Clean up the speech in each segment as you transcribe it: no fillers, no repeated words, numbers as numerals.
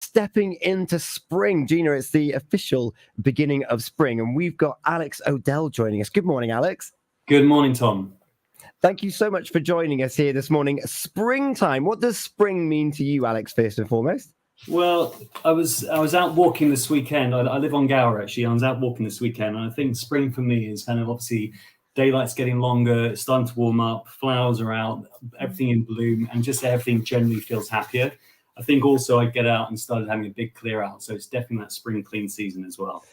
stepping into spring. Gina, it's the official beginning of spring, and we've got Alex Odell joining us. Good morning, Alex. Good morning, Tom. Thank you so much for joining us here this morning. Springtime. What does spring mean to you, Alex, first and foremost? Well, I was out walking this weekend. I live on Gower, actually. I was out walking this weekend, and I think spring for me is kind of obviously daylight's getting longer, it's starting to warm up, flowers are out, everything in bloom, and just everything generally feels happier. I think also I get out and started having a big clear out, so it's definitely that spring clean season as well.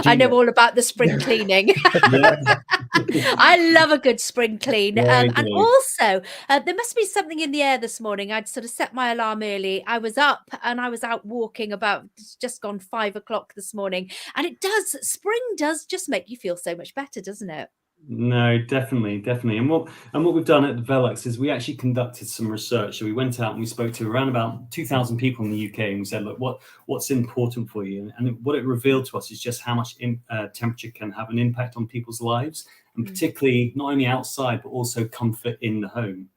Gina. I know all about the spring cleaning. I love a good spring clean. And also, there must be something in the air this morning. I'd sort of set my alarm early. I was up and I was out walking about just gone 5 o'clock this morning. And spring does just make you feel so much better, doesn't it? No, definitely. And what we've done at Velux is we actually conducted some research. So we went out and we spoke to around about 2,000 people in the UK, and we said, look, what's important for you? And what it revealed to us is just how much temperature can have an impact on people's lives, and particularly not only outside but also comfort in the home.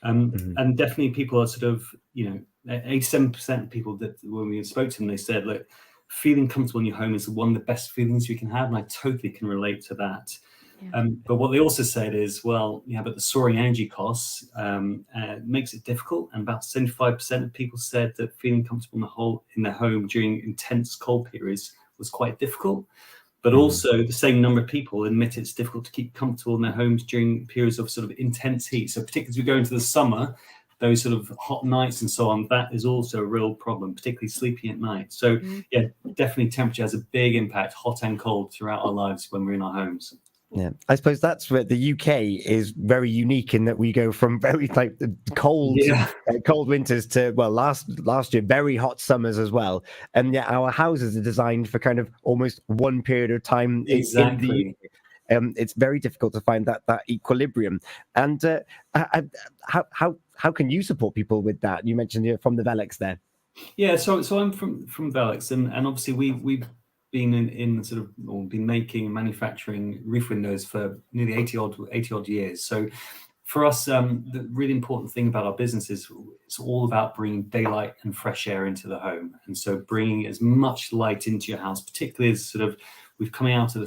And definitely people are sort of, 87% of people that when we spoke to them, they said, look, feeling comfortable in your home is one of the best feelings you can have, and I totally can relate to that. But what they also said is, but the soaring energy costs makes it difficult. And about 75% of people said that feeling comfortable in their home during intense cold periods was quite difficult. But also the same number of people admit it's difficult to keep comfortable in their homes during periods of sort of intense heat. So particularly as we go into the summer, those sort of hot nights and so on, that is also a real problem, particularly sleeping at night. So definitely temperature has a big impact, hot and cold, throughout our lives when we're in our homes. Yeah, I suppose that's where the UK is very unique in that we go from very cold winters to last year very hot summers as well, and yet our houses are designed for kind of almost one period of time. Exactly. It's very difficult to find that equilibrium. And how can you support people with that? You mentioned from the Velux there. Yeah, so I'm from Velux, and obviously we've been been making and manufacturing roof windows for nearly 80 odd years. So for us, the really important thing about our business is it's all about bringing daylight and fresh air into the home, and so bringing as much light into your house, particularly as we've coming out of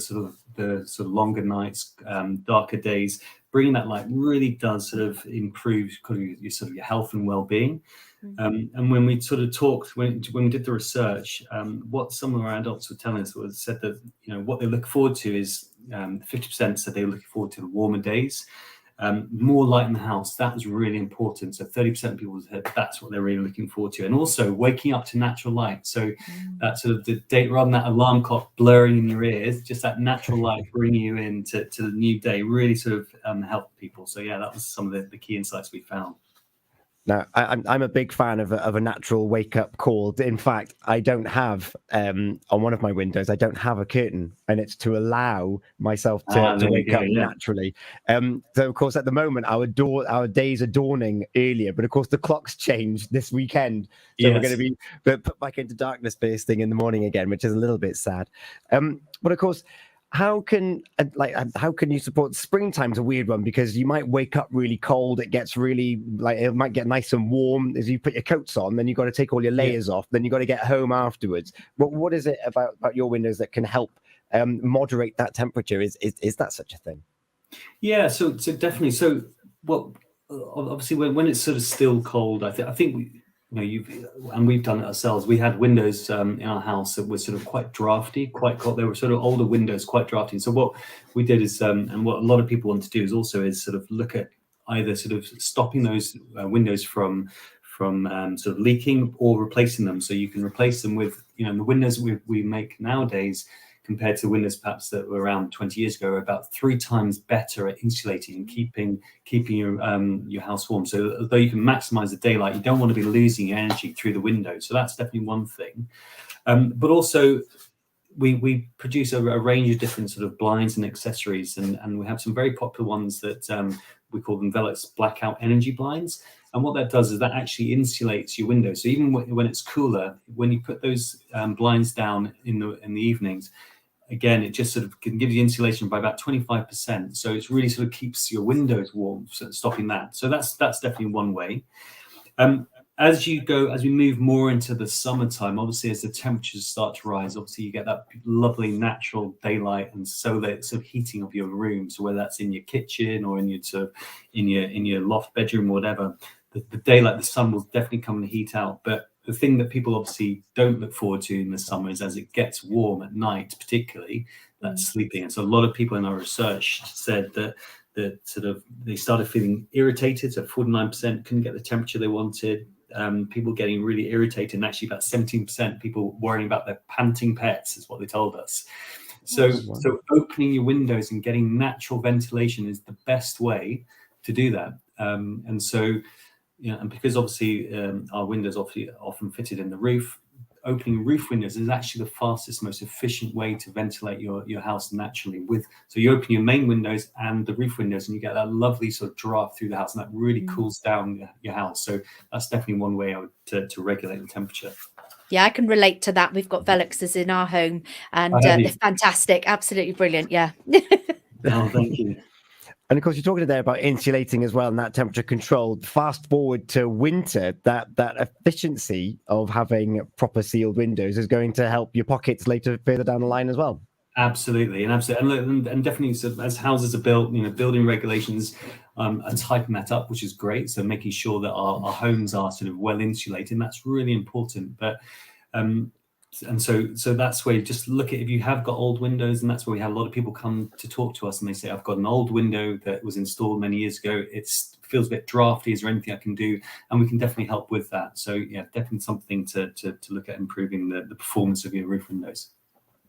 the longer nights, darker days. Bringing that light really does improve your health and well-being. And when we talked, when we did the research, what some of our adults were telling us said that what they look forward to is 50% said they were looking forward to the warmer days, more light in the house. That was really important. So 30% of people said that's what they're really looking forward to, and also waking up to natural light. So that the day, rather than that alarm clock blurring in your ears, just that natural light bringing you into the new day really helped people. So that was some of the key insights we found. Now, I'm a big fan of a natural wake-up call. In fact, I don't have, on one of my windows, I don't have a curtain, and it's to allow myself to wake up naturally. So, of course, at the moment, our days are dawning earlier, but, of course, the clock's changed this weekend. So we're going to be put back into darkness first thing in the morning again, which is a little bit sad. But, of course, how can you support? Springtime's a weird one because you might wake up really cold. It gets really it might get nice and warm as you put your coats on. Then you've got to take all your layers off. Then you've got to get home afterwards. But what is it about your windows that can help moderate that temperature? Is that such a thing? Yeah. So definitely. So obviously when it's still cold, I think we've done it ourselves. We had windows in our house that were quite drafty, quite cold. They were older windows, quite drafty. So what we did is, and what a lot of people want to do is look at either stopping those windows from leaking or replacing them. So you can replace them with the windows we make nowadays, compared to windows perhaps that were around 20 years ago, are about 3 times better at insulating and keeping your house warm. So although you can maximize the daylight, you don't want to be losing your energy through the window. So that's definitely one thing. But also we produce a range of different blinds and accessories, and we have some very popular ones that we call them Velux blackout energy blinds. And what that does is that actually insulates your window. So even when it's cooler, when you put those blinds down in the evenings, again, it just can give you insulation by about 25%. So it's really keeps your windows warm, stopping that. So that's definitely one way. as we move more into the summertime, obviously as the temperatures start to rise, obviously you get that lovely natural daylight and solar sort of heating of your room. So whether that's in your kitchen or in your sort of in your loft bedroom, whatever, the daylight, the sun will definitely come and heat out. But the thing that people obviously don't look forward to in the summer is as it gets warm at night, particularly, that's sleeping. And so a lot of people in our research said that sort of they started feeling irritated. So 49% couldn't get the temperature they wanted. People getting really irritated, and actually about 17% people worrying about their panting pets is what they told us. So opening your windows and getting natural ventilation is the best way to do that. And so, and because obviously our windows often fitted in the roof, opening roof windows is actually the fastest, most efficient way to ventilate your house naturally. So you open your main windows and the roof windows, and you get that lovely sort of draft through the house, and that really cools down your house. So that's definitely one way to regulate the temperature. Yeah, I can relate to that. We've got Veluxes in our home, and they're fantastic, absolutely brilliant. Yeah. Oh, thank you. And of course, you're talking there about insulating as well and that temperature control. Fast forward to winter, that efficiency of having proper sealed windows is going to help your pockets further down the line as well. Absolutely, and definitely, so as houses are built, building regulations are tightening that up, which is great. So making sure that our homes are sort of well insulated, and that's really important. But and so that's where you just look at, if you have got old windows, and that's where we have a lot of people come to talk to us and they say, I've got an old window that was installed many years ago, it feels a bit drafty, is there anything I can do? And we can definitely help with that. So yeah, definitely something to look at improving the performance of your roof windows.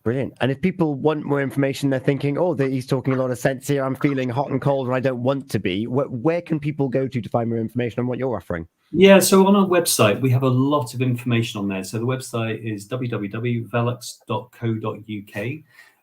Brilliant. And if people want more information, they're thinking, he's talking a lot of sense here, I'm feeling hot and cold and I don't want to be. Where can people go to find more information on what you're offering? Yeah, so on our website, we have a lot of information on there. So the website is www.velux.co.uk.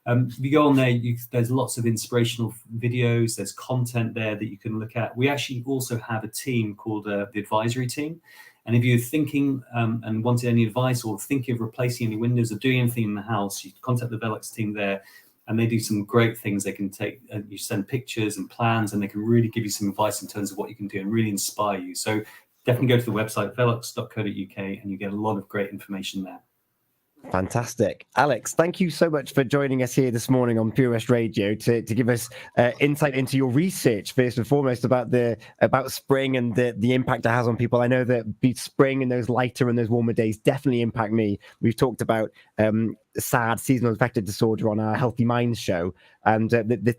If you go on there, there's lots of inspirational videos, there's content there that you can look at. We actually also have a team called the advisory team. And if you're thinking and wanted any advice or thinking of replacing any windows or doing anything in the house, you contact the Velux team there, and they do some great things. They can take, you send pictures and plans, and they can really give you some advice in terms of what you can do and really inspire you. So definitely go to the website, velux.co.uk, and you get a lot of great information there. Fantastic. Alex, thank you so much for joining us here this morning on Pure West Radio to give us insight into your research, first and foremost, about spring and the impact it has on people. I know that spring and those lighter and those warmer days definitely impact me. We've talked about SAD, seasonal affective disorder, on our Healthy Minds show, and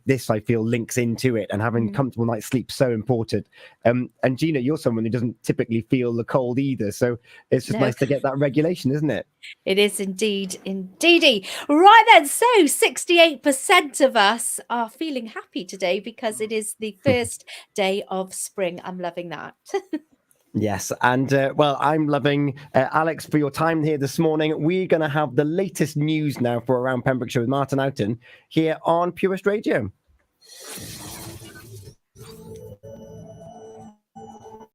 this I feel links into it, and having comfortable night's sleep so important. And Gina, you're someone who doesn't typically feel the cold either, so it's just nice to get that regulation, isn't it? It is indeedy. Right then, so 68% of us are feeling happy today because it is the first day of spring. I'm loving that. Yes, and I'm loving Alex for your time here this morning. We're going to have the latest news now for Around Pembrokeshire with Martin Houghton here on Pure West Radio.